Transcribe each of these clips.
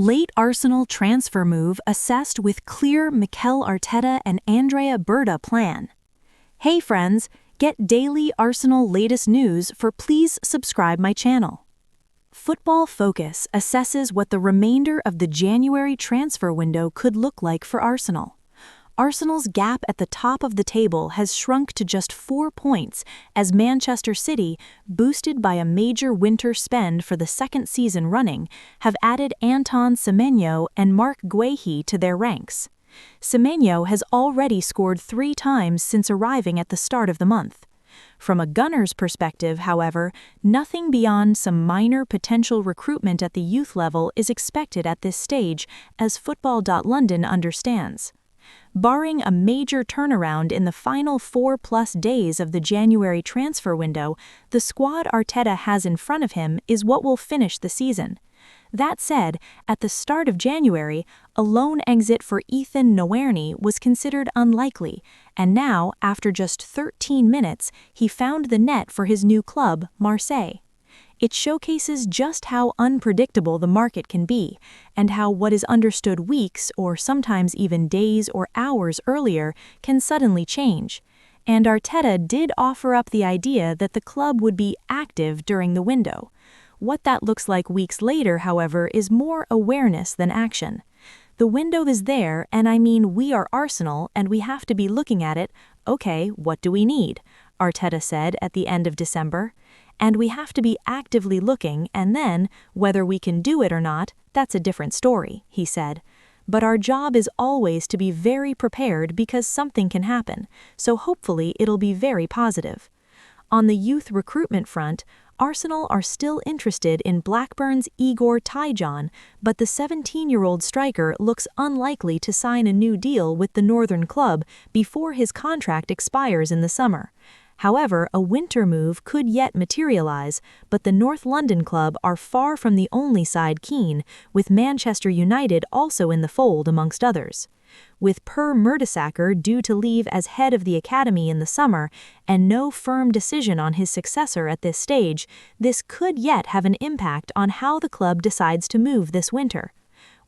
Late Arsenal transfer move assessed with clear Mikel Arteta and Andrea Berta plan. Hey friends, get daily Arsenal latest news for please subscribe my channel. Football Focus assesses what the remainder of the January transfer window could look like for Arsenal. Arsenal's gap at the top of the table has shrunk to just 4 points as Manchester City, boosted by a major winter spend for the second season running, have added Anton Semenyo and Mark Guehi to their ranks. Semenyo has already scored 3 times since arriving at the start of the month. From a Gunners' perspective, however, nothing beyond some minor potential recruitment at the youth level is expected at this stage, as Football.London understands. Barring a major turnaround in the final 4+ days of the January transfer window, the squad Arteta has in front of him is what will finish the season. That said, at the start of January, a loan exit for Ethan Nwaerni was considered unlikely, and now, after just 13 minutes, he found the net for his new club, Marseille. It showcases just how unpredictable the market can be, and how what is understood weeks or sometimes even days or hours earlier can suddenly change. And Arteta did offer up the idea that the club would be active during the window. What that looks like weeks later, however, is more awareness than action. The window is there, and I mean we are Arsenal and we have to be looking at it. Okay, what do we need? Arteta said at the end of December. And we have to be actively looking, and then, whether we can do it or not, that's a different story, he said. But our job is always to be very prepared because something can happen, so hopefully it'll be very positive. On the youth recruitment front, Arsenal are still interested in Blackburn's Igor Tyjon, but the 17-year-old striker looks unlikely to sign a new deal with the Northern club before his contract expires in the summer. However, a winter move could yet materialize, but the North London club are far from the only side keen, with Manchester United also in the fold amongst others. With Per Mertesacker due to leave as head of the academy in the summer, and no firm decision on his successor at this stage, this could yet have an impact on how the club decides to move this winter.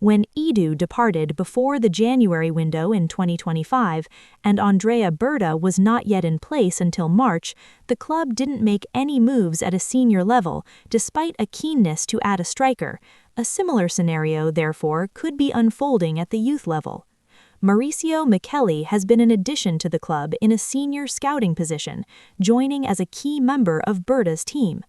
When Edu departed before the January window in 2025 and Andrea Berta was not yet in place until March, the club didn't make any moves at a senior level, despite a keenness to add a striker. A similar scenario, therefore, could be unfolding at the youth level. Mauricio Mikel has been an addition to the club in a senior scouting position, joining as a key member of Berta's team.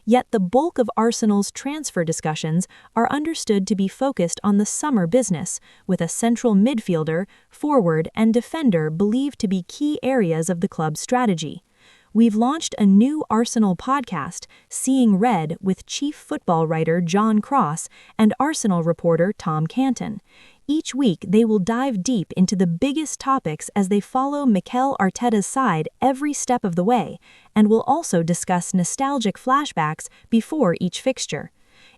Yet the bulk of Arsenal's transfer discussions are understood to be focused on the summer business, with a central midfielder, forward, and defender believed to be key areas of the club's strategy. We've launched a new Arsenal podcast, Seeing Red, with chief football writer John Cross and Arsenal reporter Tom Canton. Each week, they will dive deep into the biggest topics as they follow Mikel Arteta's side every step of the way, and will also discuss nostalgic flashbacks before each fixture.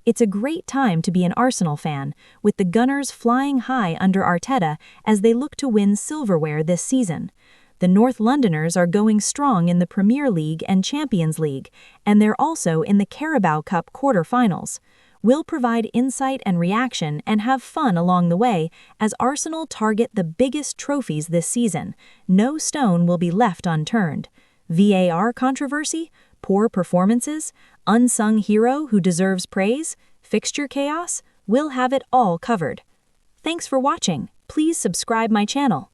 It's a great time to be an Arsenal fan, with the Gunners flying high under Arteta as they look to win silverware this season. The North Londoners are going strong in the Premier League and Champions League, and they're also in the Carabao Cup quarter-finals. We'll provide insight and reaction and have fun along the way as Arsenal target the biggest trophies this season. No stone will be left unturned. VAR controversy? Poor performances? Unsung hero who deserves praise? Fixture chaos? We'll have it all covered. Thanks for watching. Please subscribe my channel.